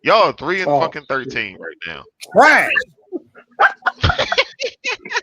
Y'all are 3 and Oh, fucking 13 right now. Trash.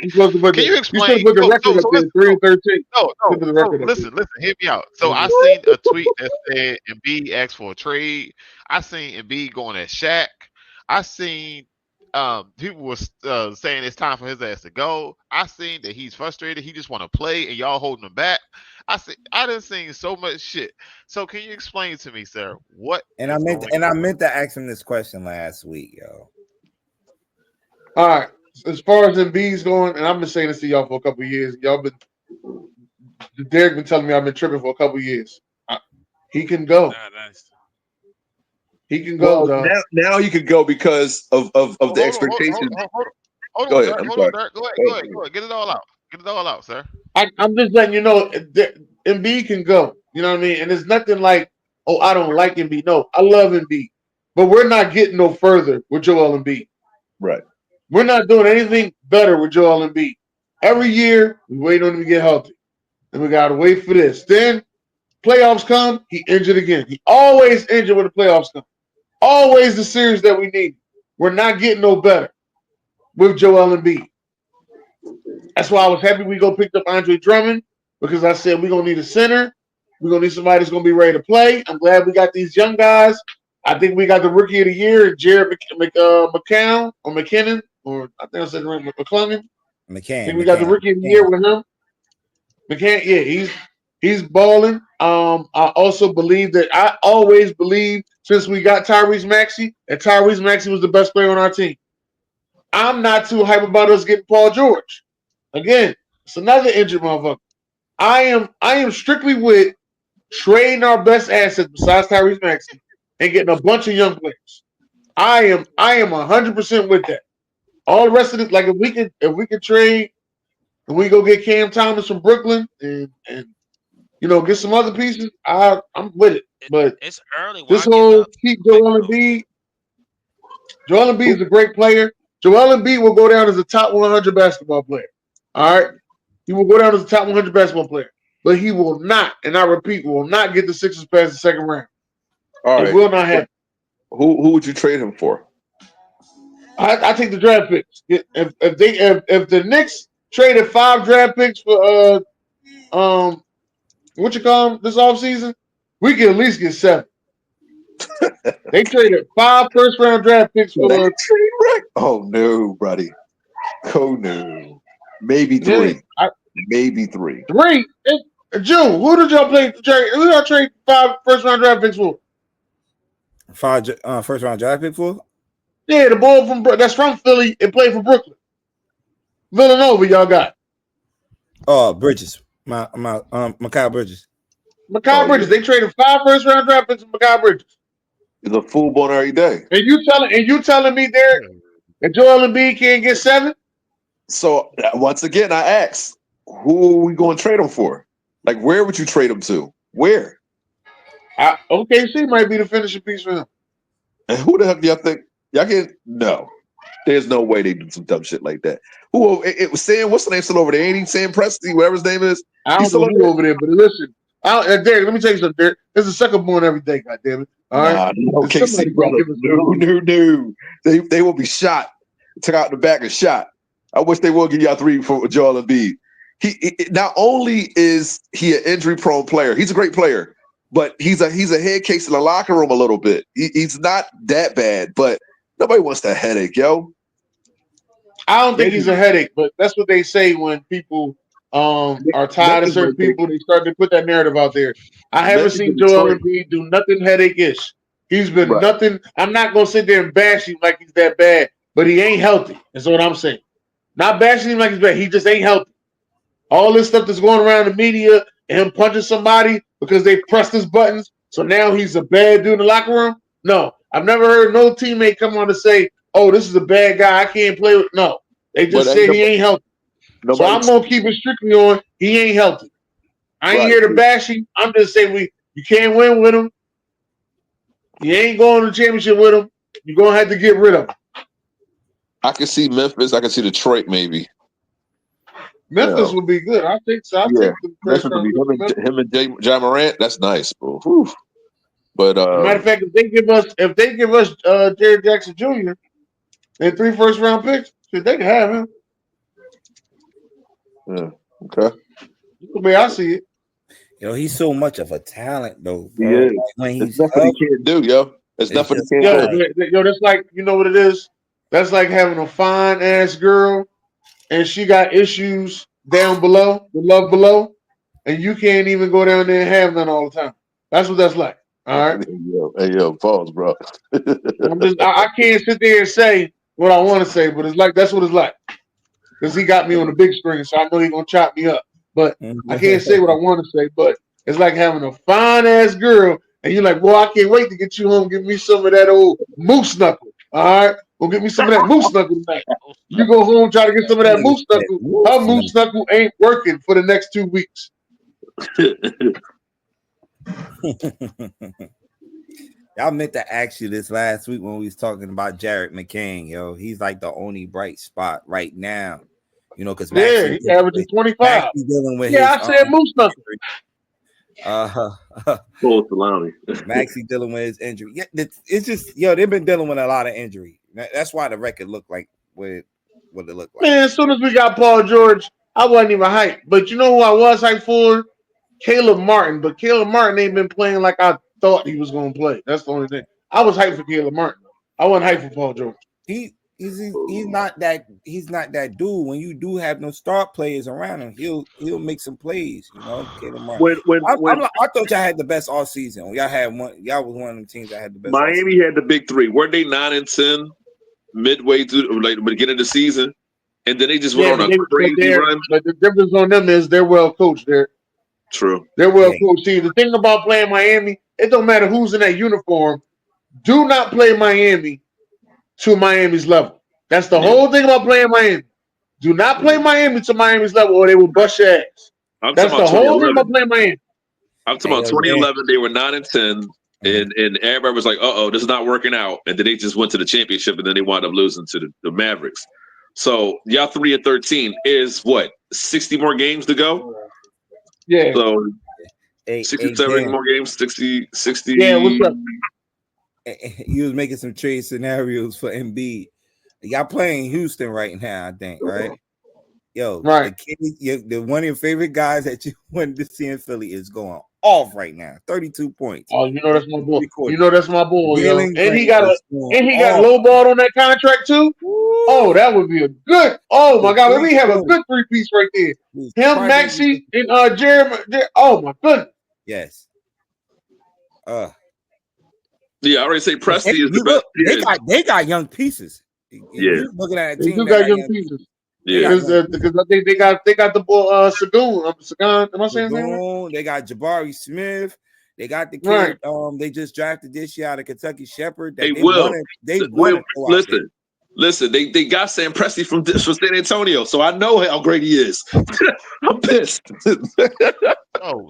Can you you should explain? have put the So, record so, up so there, listen. 3-13. No, Should no, put the no. record up there. Listen, hear me out. So I 3-13. seen a tweet that said Embiid asked for a trade. I seen Embiid going at Shaq. I seen people was saying it's time for his ass to go. I seen that he's frustrated. He just want to play, and y'all holding him back. I done seen so much shit. So can you explain to me, sir, what And I is meant going and I on? meant to ask him this question last week, yo. All right. As far as Embiid's going, and I've been saying this to y'all for a couple of years. Y'all been Derek been telling me I've been tripping for a couple of years. He can go. Nah, that's He can go, Well, dog. now you could go because of Hold the on, hold on, expectations. hold Go on, ahead. Dirk. I'm Hold on, sorry. Dirk. Go ahead, Go go ahead. ahead, go ahead. Get it all out. Get it all out, sir. I'm just letting you know that Embiid can go. You know what I mean? And it's nothing like, oh, I don't like Embiid. No, I love Embiid. But we're not getting no further with Joel Embiid. Right. We're not doing anything better with Joel Embiid. Every year, we wait on him to get healthy. And we got to wait for this. Then playoffs come, he injured again. He always injured when the playoffs come. Always the series that we need. We're not getting no better with Joel Embiid. That's why I was happy we go picked up Andre Drummond because I said we're going to need a center. We're going to need somebody that's going to be ready to play. I'm glad we got these young guys. I think we got the rookie of the year, Jared McCown or McKinnon, or I think I said right, McClungan. I think we got the rookie of the year with him. McCann, yeah, he's balling. I also believe that I always believe since we got Tyrese Maxey that Tyrese Maxey was the best player on our team. I'm not too hype about us getting Paul George. Again, it's another injured motherfucker. I am strictly with trading our best assets besides Tyrese Maxey and getting a bunch of young players. I am 100% with that. All the rest of it, like if we could trade and we go get Cam Thomas from Brooklyn and get some other pieces, I'm with it. But it's early. this Why getting whole up keep quick Joel though? Embiid, Joel Embiid is a great player. Joel Embiid will go down as a top 100 basketball player. All right, he will go down as a top 100 basketball player, but he will not, and I repeat, will not get the Sixers past the second round. All It right. will not happen. Who would you trade him for? I take the draft picks. If the Knicks traded 5 draft picks for what you call them this offseason, we can at least get 7. They traded 5 first round draft picks That for trade wreck? Oh no, buddy. Oh no. Maybe yeah, 3. Maybe 3. 3. June, who did y'all play? Who y'all trade 5 first round draft picks for? 5 first round draft pick for? Yeah, the boy that's from Philly and played for Brooklyn. Villanova, y'all got. Oh, Bridges. Mikal Bridges. Mikal Bridges. They traded 5 first round draft picks for Mikal Bridges. He's a full blown every day. And you telling me, Derek, that Joel Embiid can't get 7? So once again, I ask, who are we going to trade him for? Like, where would you trade him to? Where? OKC might be the finishing piece for him. And who the heck do y'all think? Y'all can no. There's no way they do some dumb shit like that. Who it was Sam? What's the name still over there? Ain't he Sam Presti? Whatever his name is. I don't know who over there, but listen, Derek, let me tell you something, Derek. There's a sucker born every day, goddammit. All right. OKC brother. No. They will be shot. Took out the back and shot. I wish they will give y'all 3 for Joel Embiid. He not only is he an injury prone player, he's a great player, but he's a head case in the locker room a little bit. He's not that bad, but nobody wants that headache, yo. I don't think he's a headache, but that's what they say when people are tired of certain people. They start to put that narrative out there. I haven't seen Joel Embiid do nothing headache-ish. He's been nothing. I'm not gonna sit there and bash him like he's that bad, but he ain't healthy. That's what I'm saying. Not bashing him like he's bad. He just ain't healthy. All this stuff that's going around the media, him punching somebody because they pressed his buttons, so now he's a bad dude in the locker room. No, I've never heard no teammate come on to say, "Oh, this is a bad guy. I can't play with." No, they just said he ain't healthy. So I'm gonna keep it strictly on he ain't healthy. I ain't here to bash him. I'm just saying you can't win with him. You ain't going to the championship with him. You're gonna have to get rid of him. I can see Memphis. I can see Detroit maybe. Memphis would be good. I think so. I think the first round. Him and Ja Morant. That's nice, bro. Whew. But matter of fact, if they give us Jared Jackson Jr. and 3 first-round picks, shit, they can have him. yeah, okay. The way I see it. Yo, he's so much of a talent, though, He bro. is. Like, when It's he's nothing up, he can't do, yo. It's it's nothing just he Yo, can't do. yo, that's like, you know what it is? That's like having a fine ass girl and she got issues down below, the love below, and you can't even go down there and have none all the time. That's what that's like. All right. Hey, yo, pause, bro. I can't sit there and say what I want to say, but it's like that's what it's like. Because he got me on the big screen, so I know he's gonna chop me up. But I can't say what I want to say, but it's like having a fine ass girl, and you're like, boy, I can't wait to get you home, give me some of that old moose knuckle. All right, go get me some of that moose knuckle tonight. You go home, try to get some of that moose knuckle. Her moose knuckle ain't working for the next 2 weeks. I meant to ask you this last week when we was talking about Jared McCain. Yo, he's like the only bright spot right now. You know, because Yeah, he's averaging 25. Maxie dealing with Yeah, I said moose knuckle. Full salami. Maxie dealing with his injury. Yeah, it's just they've been dealing with a lot of injury. That's why the record looked like what it looked like. Man, as soon as we got Paul George, I wasn't even hyped. But you know who I was hyped for? Caleb Martin. But Caleb Martin ain't been playing like I thought he was going to play. That's the only thing. I was hyped for Caleb Martin. I wasn't hyped for Paul George. He's not that dude. When you do have no start players around him, he'll make some plays. You know, Caleb Martin. I thought y'all had the best all season. Y'all had one. Y'all was one of them teams that had the best. Miami had the big three. Weren't they 9-10 midway through like the beginning of the season? And then they just went on a crazy run. But the difference on them is they're well coached. True. They're well coached. See, the thing about playing Miami, it don't matter who's in that uniform. Do not play Miami to Miami's level. That's the whole thing about playing Miami. Do not play Miami to Miami's level, or they will bust your ass. That's the whole thing about playing Miami. I'm talking about 2011. They were 9-10, and everybody was like, "Uh-oh, this is not working out." And then they just went to the championship, and then they wound up losing to the Mavericks. So y'all 3-13 is what 60 more games to go. Yeah. So 67 more games, 60. Yeah, what's up? You was making some trade scenarios for Embiid. Y'all playing Houston right now, I think, right? Yo, right. The one of your favorite guys that you wanted to see in Philly is going off right now. 32 points. Oh, you know that's my boy. You know that's my boy, yo. And he got lowballed on that contract too. Oh, that would be a good. Oh my God, we have a good three-piece right there. Him, Maxie, and Jeremy. Oh my goodness. Yes. Yeah, I already say Presti is the best. They got young pieces. Yeah, looking at a they team do got young pieces. Yeah, because I think they got the boy Sagoon. Sagan. Am I saying that? They got Jabari Smith. They got the kid. Right. They just drafted this year out of Kentucky Shepherd. They will. Listen. They got Sam Presti from San Antonio, so I know how great he is. I'm pissed. So,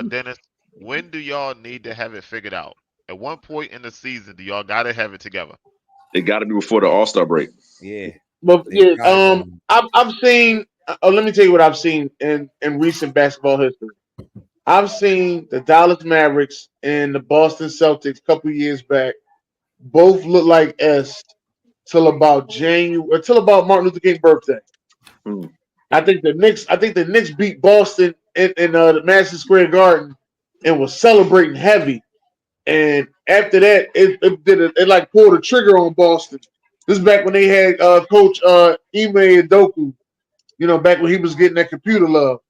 Dennis, when do y'all need to have it figured out? At one point in the season, do y'all got to have it together? It got to be before the All-Star break. Yeah. But I've seen. Let me tell you what I've seen in recent basketball history. I've seen the Dallas Mavericks and the Boston Celtics a couple years back both look like S till about Martin Luther King birthday. I think the Knicks beat Boston in the Madison Square Garden and was celebrating heavy. And after that, it like pulled a trigger on Boston. This is back when they had Coach Ime Udoka, back when he was getting that computer love.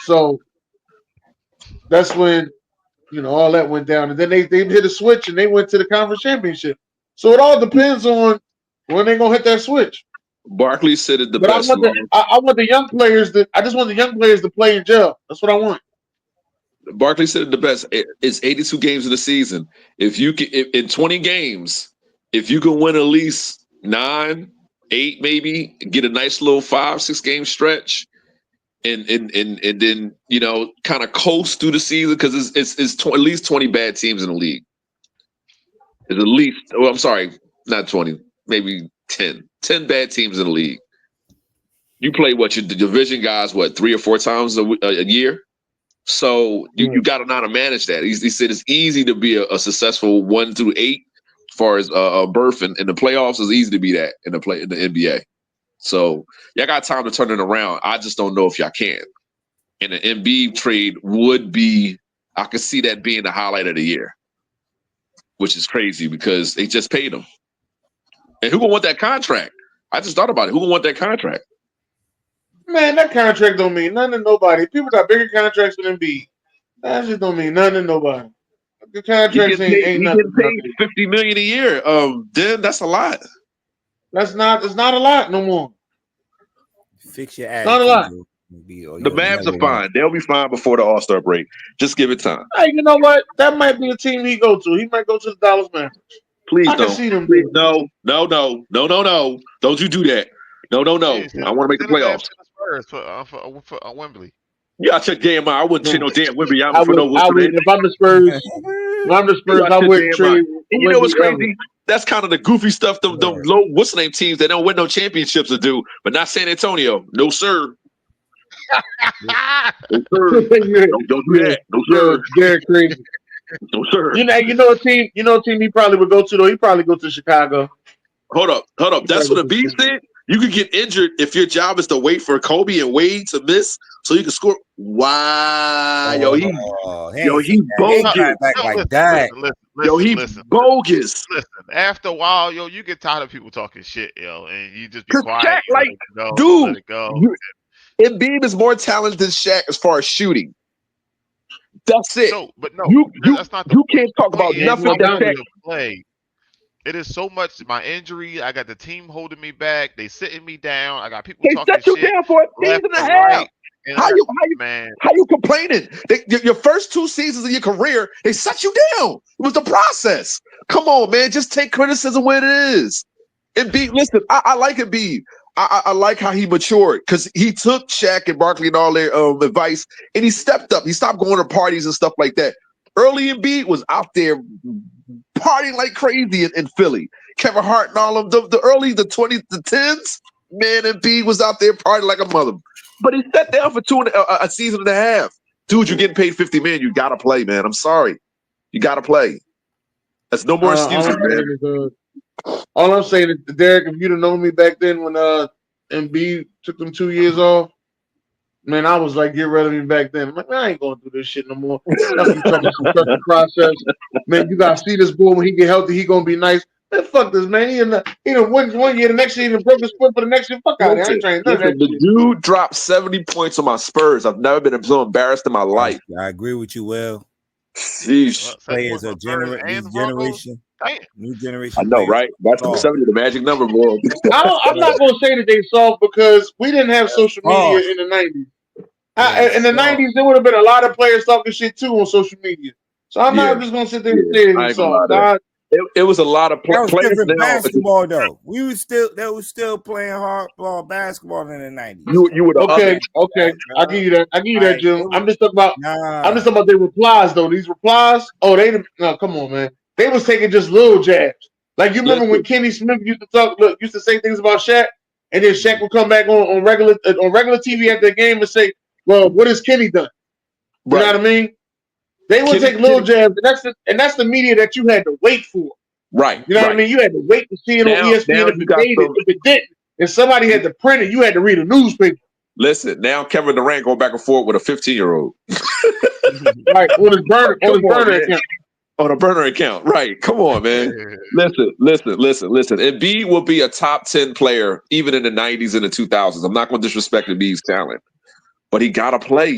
So that's when all that went down, and then they hit a switch and they went to the conference championship. So it all depends on when they're gonna hit that switch. Barkley said it the best. I want the young players I just want the young players to play in jail. That's what I want. Barkley said it the best. It's 82 games in the season. If you can, in 20 games, if you can win at least 9, 8, maybe get a nice little 5-6 game stretch. And then kind of coast through the season because it's at least 20 bad teams in the league. It's at least I'm sorry, not 20, maybe 10 bad teams in the league. You play the division guys 3 or 4 times a year? So you got to know how to manage that. He said it's easy to be a successful 1 through 8 as far as berth in the playoffs. It's easy to be that in the NBA. So y'all got time to turn it around. I just don't know if y'all can. And the Embiid trade would be, I could see that being the highlight of the year, which is crazy because they just paid him. And who gonna want that contract? I just thought about it. Who gonna want that contract? Man, that contract don't mean nothing to nobody. People got bigger contracts than Embiid. That just don't mean nothing to nobody. The contracts ain't nothing. He gets paid $50 million a year. Then that's a lot. It's not a lot no more. Fix your attitude. Not a lot. The Mavs are fine. They'll be fine before the All-Star break. Just give it time. Hey, you know what? That might be a team he go to. He might go to the Dallas Mavericks. Please I don't. can see them. Please, no. Don't you do that. No. I want to make the playoffs. For Wembley. Yeah, I check damn. I wouldn't trade no damn Wembley. If I'm the Spurs, I wouldn't trade. And you know what's crazy? That's kind of the goofy stuff the low what's the name teams that don't win no championships to do, but not San Antonio. No sir. No, sir. Don't do that. No sir. They're crazy. No sir. You know a team he probably would go to though. He probably go to Chicago. Hold up. That's what the B said. You could get injured if your job is to wait for Kobe and Wade to miss so you can score. Wow. He's bogus. He's bogus. Listen, after a while, you get tired of people talking shit, and you just be quiet. Shaq, let it go. Embiid is more talented than Shaq as far as shooting. That's it. That's not you can't talk about nothing that Shaq play. It is so much my injury. I got the team holding me back. They sitting me down. I got people talking shit. They set you down for a season and a half. How you complaining? Your first 2 seasons of your career, they set you down. It was the process. Come on, man. Just take criticism where it is. Embiid, listen, I like Embiid. I like how he matured because he took Shaq and Barkley and all their advice, and he stepped up. He stopped going to parties and stuff like that. Early Embiid was out there partying like crazy in Philly. Kevin Hart and all of them. The early, the 20s, the 10s, man, Embiid was out there partying like a mother. But he sat down for a season and a half. Dude, you're getting paid $50 million. You got to play, man. I'm sorry. You got to play. That's no more excuses, man. All I'm saying is, Derek, if you'd have known me back then when Embiid took them 2 years off, man, I was like, get rid of me back then. I'm like, man, I ain't going to do this shit no more. That's you talking some structured process. Man, you got to see this boy when he get healthy, he going to be nice. Man, fuck this, man. He done win 1 year, the next year he done broke his foot for the next year. Fuck out of here. I ain't trying to do that. The dude dropped 70 points on my Spurs. I've never been so embarrassed in my life. I agree with you, Will. Sheesh. Players are generation. New generation. I know, right? That's 70, the magic number, boy. I'm not going to say that they soft because we didn't have social media in the 90s. In the 90s, there would have been a lot of players talking shit too on social media. So I'm not just going to sit there and say that they soft. It was a lot of players. Basketball though, they were still playing hardball basketball in the 90s. You would okay. I'll give you that, Jim. I'm just talking about their replies though. These replies, come on, man. They was taking just little jabs. Like you remember when Kenny Smith used to say things about Shaq, and then Shaq would come back on regular TV after the game and say, "Well, what has Kenny done?" You know what I mean? They would take little jabs, and that's the media that you had to wait for. Right. You know what I mean? You had to wait to see it on ESPN if it didn't. If somebody had to print it, you had to read a newspaper. Listen, now Kevin Durant going back and forth with a 15-year-old. Right, on his burner account. On a burner account, right. Come on, man. Listen. Embiid will be a top 10 player even in the 90s and the 2000s. I'm not going to disrespect Embiid's talent, but he got to play.